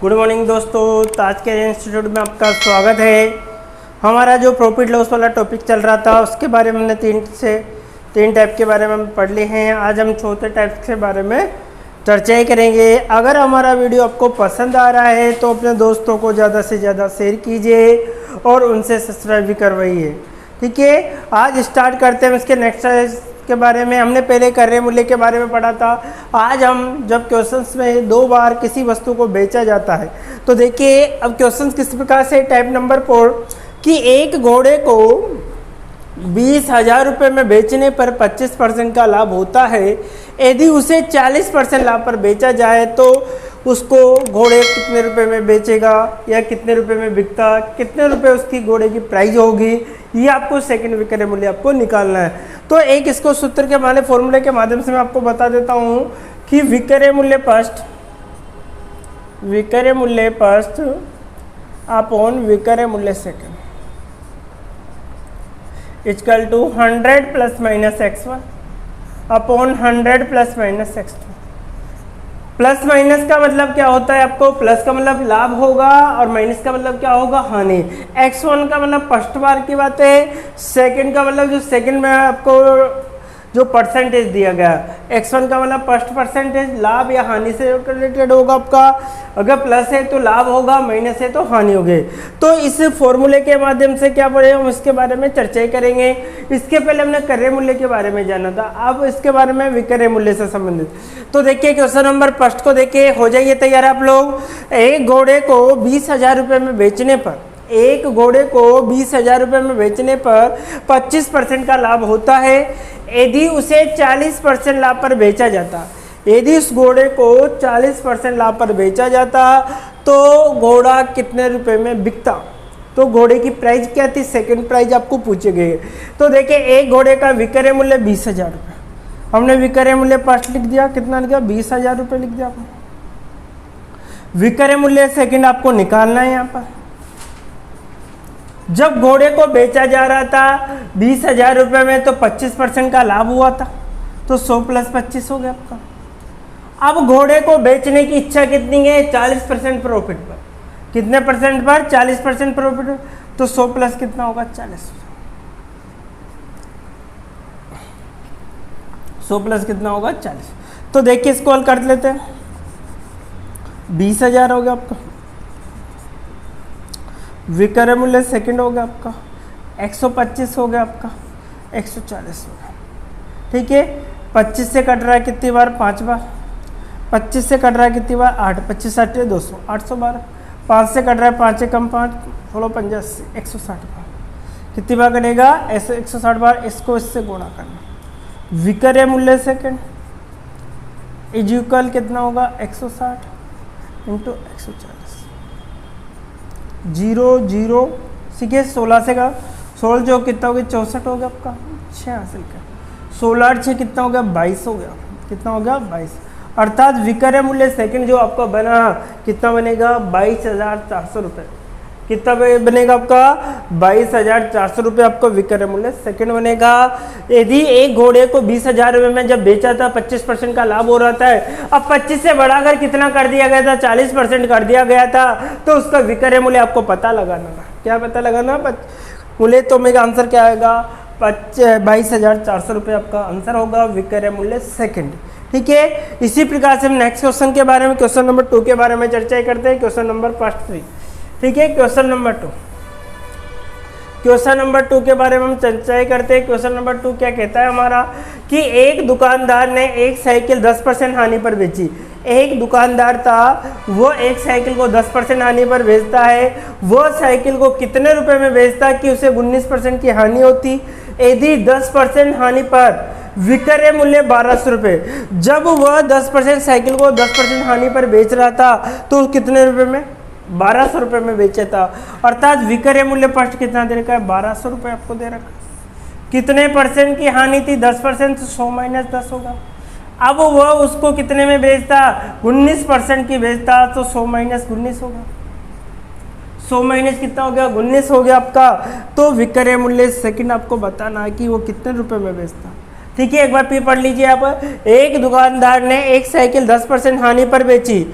Good morning दोस्तों, ताज care institute में आपका स्वागत है। हमारा जो प्रॉफिट लॉस वाला टॉपिक चल रहा था उसके बारे में हमने तीन टाइप के बारे में हम पढ़ लिए हैं। आज हम चौथे टाइप के बारे में चर्चाएं करेंगे। अगर हमारा वीडियो आपको पसंद आ रहा है तो अपने दोस्तों को ज़्यादा से ज़्यादा शेयर कीजिए और उनसे सब्सक्राइब भी करवाइए। ठीक है, आज स्टार्ट करते हैं इसके नेक्स्ट के बारे में। हमने पहले क्रय मूल्य के बारे में पढ़ा था। आज हम जब क्वेश्चंस में 2 बार किसी वस्तु को बेचा जाता है तो देखिए अब क्वेश्चंस किस प्रकार से टाइप नंबर 4 कि एक घोड़े को 20,000 रुपये में बेचने पर 25% का लाभ होता है। यदि उसे 40% लाभ पर बेचा जाए तो उसको घोड़े कितने रुपए में बेचेगा या कितने रुपए में बिकता, कितने रुपए उसकी घोड़े की प्राइस होगी, ये आपको सेकंड विक्रय मूल्य आपको निकालना है। तो एक इसको सूत्र के माने फॉर्मूले के माध्यम से मैं आपको बता देता हूँ कि विक्रय मूल्य फर्स्ट अपॉन विक्रय मूल्य second equal to 100 plus minus x1 upon 100 plus minus x2। Plus minus का मतलब क्या होता है, आपको प्लस का मतलब लाभ होगा और माइनस का मतलब क्या होगा, हानि। x1 का मतलब फर्स्ट बार की बात है, सेकंड का मतलब जो सेकंड में आपको जो परसेंटेज दिया गया, x1 का मतलब फर्स्ट परसेंटेज लाभ या हानि से रिलेटेड होगा आपका। अगर प्लस है तो लाभ होगा, माइनस है तो हानि होगी। तो इस फॉर्मूले के माध्यम से क्या पढ़े हम इसके बारे में चर्चा करेंगे। इसके पहले हमने क्रय मूल्य के बारे में जाना था, अब इसके बारे में विक्रय मूल्य से संबंधित। तो देखिए क्वेश्चन नंबर फर्स्ट को देखिए, हो जाइए तैयार आप लोग। एक घोड़े को 20,000 रुपये में बेचने पर 25% का लाभ होता है। यदि उसे 40% लाभ पर बेचा जाता, यदि उस घोड़े को 40% लाभ पर बेचा जाता तो घोड़ा कितने रुपए में बिकता। तो घोड़े की प्राइस क्या थी, सेकंड प्राइस आपको पूछे गए। तो देखिए एक घोड़े का विक्रय मूल्य 20,000 रुपये, हमने विक्रय मूल्य फर्स्ट लिख दिया, कितना लिखा 20,000 रुपये लिख दिया आपने। विक्रय मूल्य सेकंड आपको निकालना है यहाँ पर। जब घोड़े को बेचा जा रहा था 20,000 रुपये में तो 25% का लाभ हुआ था, तो 100 प्लस 25 हो गया आपका। अब घोड़े को बेचने की इच्छा कितनी है, 40% प्रॉफिट पर। कितने परसेंट पर, 40% प्रॉफिट पर। तो 100 प्लस कितना होगा, 40। 100 प्लस कितना होगा, 40। तो देखिए इसको हल कर लेते हैं। 20,000 हो गया आपका, विक्रय मूल्य सेकंड हो गया आपका 125 हो गया आपका, 140 हो गया। ठीक है, 25 से कट रहा है कितनी बार, 5 बार। 25 से कट रहा है कितनी बार, 8। 25 8 200, 800 बार। 5 से कट रहा है 5 कम 5 16 85 160 बार। कितनी बार करेगा, ऐसे 160 बार। इसको इससे गुणा करना। विक्रय मूल्य सेकंड इज इक्वल कितना होगा, 160 इंटू 140। 0 0 सीखिए 16 से का 16 जो कितना हो गया, 64 हो गया आपका। 6 हासिल कर 16 और 6 कितना हो गया, 22 हो गया। कितना हो गया, 22। अर्थात विक्रय मूल्य सेकंड जो आपका बना कितना बनेगा, 22,400 रुपये। कितना बनेगा आपका, 22,400 रुपये आपका विक्रय मूल्य सेकंड बनेगा। यदि एक घोड़े को 20,000 रुपये में जब बेचा था 25% का लाभ हो रहा था। अब 25 से बढ़ाकर कितना कर दिया गया था, 40% कर दिया गया था। तो उसका विक्रय मूल्य आपको पता लगाना था। क्या पता लगाना, मूल्य। तो मेरा आंसर क्या आएगा, 22,400 रुपये आपका आंसर होगा, विक्रय मूल्य सेकंड। ठीक है, इसी प्रकार से हम नेक्स्ट क्वेश्चन के बारे में, क्वेश्चन नंबर 2 के बारे में चर्चा करते हैं। Question number first 3। ठीक है, क्वेश्चन नंबर 2 के बारे में हम चर्चा करते हैं। क्वेश्चन नंबर 2 क्या कहता है हमारा कि एक दुकानदार ने एक साइकिल 10% हानि पर बेची। एक दुकानदार था, वो एक साइकिल को 10% हानि पर बेचता है। वो साइकिल को कितने रुपए में बेचता कि उसे 19% की हानि होती। यदि 10% हानि पर विक्रय मूल्य 1200 रुपये, जब वह 10% साइकिल को 10% हानि पर बेच रहा था तो कितने रुपए में, 1200 रुपये में बेचा था। अर्थात विक्रय मूल्य फर्स्ट कितना दे रखा है, 1200 रुपये आपको दे रखा है। कितने परसेंट की हानि थी, 10%, तो 100 माइनस 10 होगा। अब वह उसको कितने में बेचता, 19% की बेचता, तो 100 माइनस 19 होगा। 100 माइनस कितना हो गया, 19 हो गया आपका। तो विक्रय मूल्य सेकंड आपको बताना है कि वो कितने रुपए में बेचता। ठीक है, एक बार फिर पढ़ लीजिए आप। एक दुकानदार ने एक साइकिल 10% हानि पर बेची।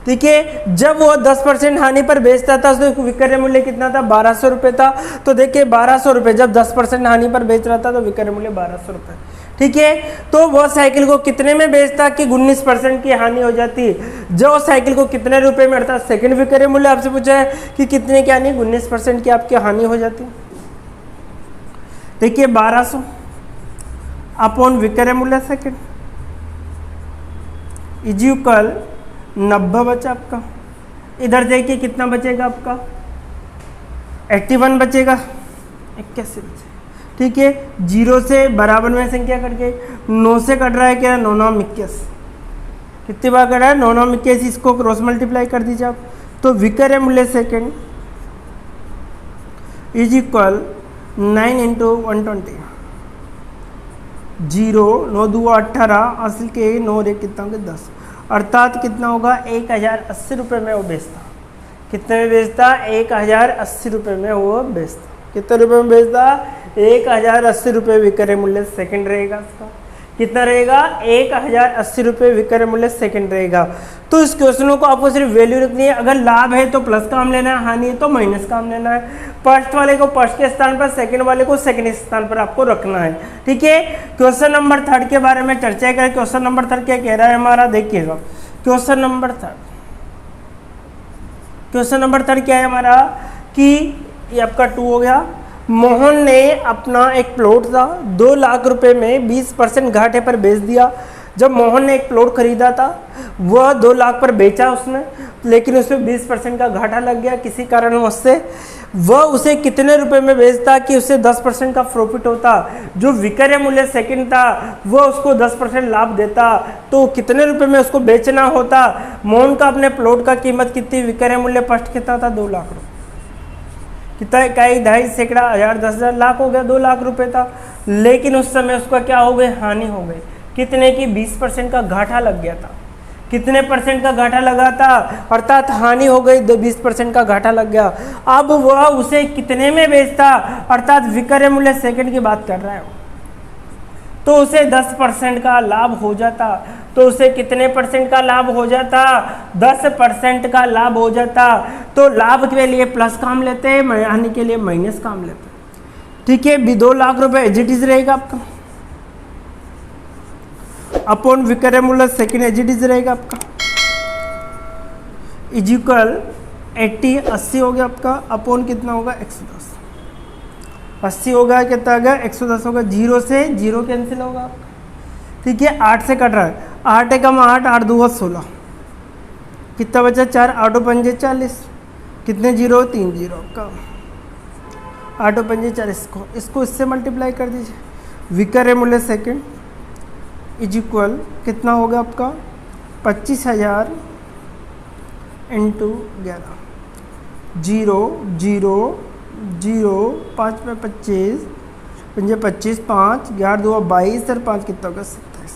ठीक है। जब वो 10% हानि पर बेचता था तो विक्रय मूल्य कितना था, 1200 रुपये था। तो देखिए 1200 रुपये जब 10% हानि पर बेच रहा था तो विक्रय मूल्य 1200 रुपये, ठीक है। तो वो साइकिल को कितने में बेचता कि 19% की हानि हो जाती, जो साइकिल को कितने रुपए में, अर्थात सेकंड विक्रय मूल्य आपसे पूछा है कि कितने की हानि, 19% की आपकी हानि हो जाती। देखिए 1200 अपॉन विक्रय मूल्य सेकंड इज इक्वल 90 बचा आपका। इधर देखिए कितना बचेगा आपका, 81 बचेगा, 81 बचेगा, ठीक है। 0 से बराबर में संख्या कट गई, 9 से कट रहा है क्या, 9 9 21, कितनी बार कट रहा है, 9 9 21, इसको क्रॉस मल्टीप्लाई कर दीजिए आप। तो विक्रय मूल्य सेकंड इज इक्वल 9 इंटू 120, 0 9 2 18, असल के 9 रे कितना होगा 10, अर्थात कितना होगा 1080 रुपये में वो बेचता। कितने में बेचता, 1080 रुपये में वो बेचता। कितने रुपए में बेचता, 1080 रुपये विक्रय मूल्य सेकंड रहेगा इसका। कितना रहेगा, 1080 रुपये विक्रय मूल्य सेकंड रहेगा। तो इस क्वेश्चनों को आपको सिर्फ वैल्यू रखनी है। अगर लाभ है तो प्लस काम लेना है, हानि है तो माइनस काम लेना है। फर्स्ट वाले को फर्स्ट के स्थान पर, सेकंड वाले को सेकंड स्थान पर आपको रखना है, ठीक है। क्वेश्चन नंबर 3 के बारे में चर्चा करें। क्वेश्चन नंबर 3 क्या कह रहा है हमारा, देखिएगा क्वेश्चन नंबर 3। क्वेश्चन नंबर 3 क्या है हमारा कि ये आपका 2 हो गया। मोहन ने अपना एक प्लॉट था 2 लाख रुपए में 20% घाटे पर बेच दिया। जब मोहन ने एक प्लॉट खरीदा था वह 2 लाख पर बेचा उसने, लेकिन उसमें 20% का घाटा लग गया किसी कारणवश से। वह उसे कितने रुपए में बेचता कि उसे 10% का प्रॉफिट होता। जो विक्रय मूल्य सेकंड था वह उसको 10% लाभ देता, तो कितने रुपए में उसको बेचना होता। मोहन का अपने प्लॉट का कीमत कितनी, विक्रय मूल्य फर्स्ट कितना था, 2 लाख रुपये। कितना, इकाई, दहाई, सैकड़ा, 1000, 10,000, लाख हो गया, 2 लाख रुपए था। लेकिन उस समय उसका क्या हो गई, हानि हो गई। कितने की, 20% का घाटा लग गया था। कितने परसेंट का घाटा लगा था, अर्थात हानि हो गई, 20% का घाटा लग गया। अब वह उसे कितने में बेचता, अर्थात विक्रय मूल्य सेकंड की बात कर रहा है, तो उसे 10% का लाभ हो जाता। तो उसे कितने परसेंट का लाभ हो जाता, 10% का लाभ हो जाता। तो लाभ के लिए प्लस काम लेते हैं, हानि के लिए माइनस काम लेते हैं, ठीक है। 2 लाख रुपए एज इट इज रहेगा आपका, अपॉन विक्रय मूल्य सेकंड एज इट इज रहेगा आपका, इज इक्वल 80 हो गया आपका, अपॉन कितना होगा 110, 80 होगा, कितना होगा 110 होगा। 0 से 0 कैंसिल होगा आपका, ठीक है। 8 से कट रहा है, 8 एकम 8, 8 2 16, कितना बचा 4, 8 5 40, कितने 0, 3 0 आपका, 8 5 40, इसको इससे मल्टीप्लाई कर दीजिए। विक्रय मूल्य सेकंड इज इक्वल कितना होगा आपका 25,000 इंटू 11, 0 0 0, 5 में 25, 25, 5, 11 2 22 और 5 कितना होगा 27,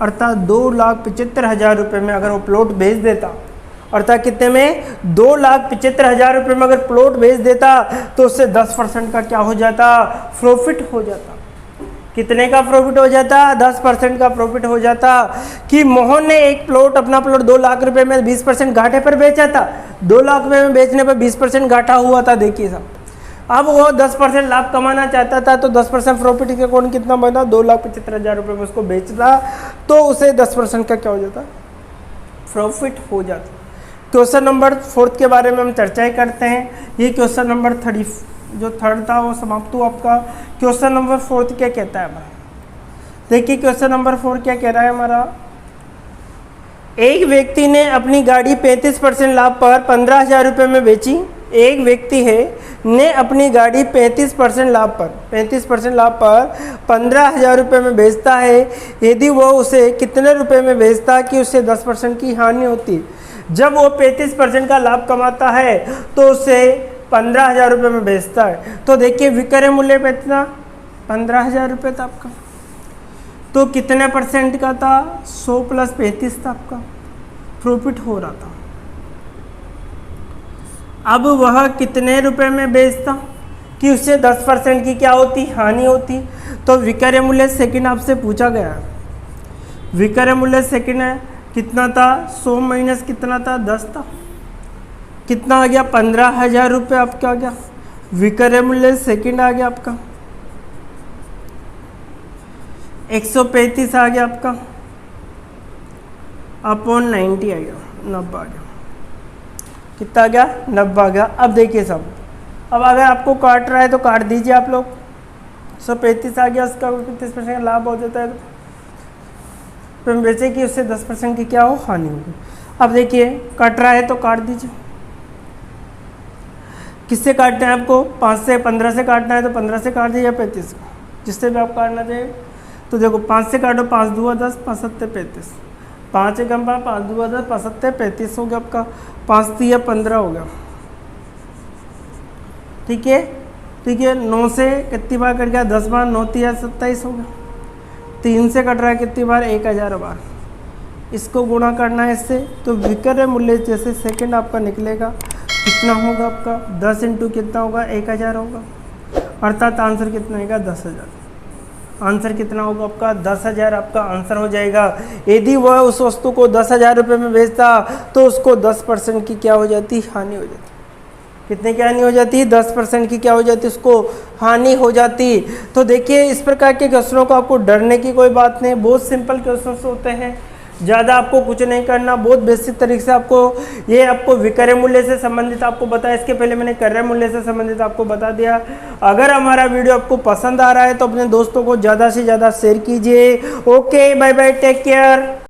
अर्थात 2,75,000 रुपये में अगर वो प्लॉट बेच देता, अर्थात कितने में, 2,75,000 रुपये में अगर प्लॉट बेच देता तो उससे 10% का क्या हो जाता, प्रॉफिट हो जाता। कितने का प्रॉफिट हो जाता, 10% का प्रॉफिट हो जाता। कि मोहन ने एक प्लॉट, अपना प्लॉट 2 लाख रुपए में 20% घाटे पर बेचा था। 2 लाख रुपए में बेचने पर 20% घाटा हुआ था, देखिए साहब। अब वो 10% लाभ कमाना चाहता था, तो 10% प्रॉफिट के अकॉर्डिंग कितना बना, 2,75,000 रुपये में उसको बेचता, तो उसे 10% का क्या हो जाता, प्रॉफिट हो जाता। क्वेश्चन नंबर 4 के बारे में हम चर्चाएं करते हैं। ये क्वेश्चन नंबर 3 जो 3 था वो समाप्त हुआ आपका। क्वेश्चन नंबर 4 क्या कहता है हमारा, देखिए क्वेश्चन नंबर 4 क्या कह रहा है हमारा। एक व्यक्ति ने अपनी गाड़ी 35% लाभ पर 15,000 रुपये में बेची। एक व्यक्ति है ने अपनी गाड़ी 35% लाभ पर 15,000 रुपये में बेचता है। यदि वो उसे कितने रुपए में बेचता कि उसे 10% की हानि होती। जब वो 35% का लाभ कमाता है तो उसे 15,000 रुपये में बेचता है। तो देखिए विक्रय मूल्य पे इतना 15,000 रुपये था आपका, तो कितने परसेंट का था, 100 + 35 था आपका, प्रॉफिट हो रहा था। अब वह कितने रुपए में बेचता कि उससे 10% की क्या होती, हानि होती। तो विक्रय मूल्य सेकंड आपसे पूछा गया, विक्रय मूल्य सेकंड है कितना था 100 माइनस कितना था 10 था, कितना आ गया 15,000 रुपये आपका आ गया। विक्रय मूल्य सेकंड आ गया आपका 135 आ गया आपका अपॉन 90 आ गया 90 आ गया, कितना आ गया 90 आ गया। अब देखिए सब, अब अगर आपको काट रहा है तो काट दीजिए आप लोग। 135 आ गया, उसका 30% का लाभ हो जाता है तो वैसे कि उससे 10% की क्या हो हानि होगी। अब देखिए कट रहा है तो काट दीजिए। किससे काटना है आपको 5 से 15 से काटना है तो 15 से काट दीजिए, 35 जिससे भी आप काटना चाहिए। तो देखो 5 से काटो, 5 दूआ 10, 5 सत्ते 35, 5 एकम 5 दूआ 10, 5 सत्ते 35 हो गया आपका, 5 तिया 15 हो गया। ठीक है, ठीक है। 9 से कितनी बार कट गया 10 बार, 9 तिया 27 हो गया। 3 से कट रहा है कितनी बार 1000 बार, इसको गुणा करना है इससे। तो विक्रय मूल्य जैसे सेकंड आपका निकलेगा कितना होगा आपका 10 इंटू कितना होगा 1000 होगा, अर्थात आंसर कितना आएगा 10,000। आंसर कितना होगा आपका 10,000 आपका आंसर हो जाएगा। यदि वह उस वस्तु को 10,000 रुपये में बेचता तो उसको 10% की क्या हो जाती हानि हो जाती। कितने की हानि हो जाती है 10% की क्या हो जाती उसको हानि हो जाती। तो देखिए इस प्रकार के क्वेश्चनों को आपको डरने की कोई बात नहीं, बहुत सिंपल क्वेश्चन होते हैं, ज़्यादा आपको कुछ नहीं करना, बहुत बेसिक तरीके से आपको ये आपको विक्रय मूल्य से संबंधित आपको बताया। इसके पहले मैंने क्रय मूल्य से संबंधित आपको बता दिया। अगर हमारा वीडियो आपको पसंद आ रहा है तो अपने दोस्तों को ज़्यादा से ज़्यादा शेयर कीजिए। Okay, bye bye, take care.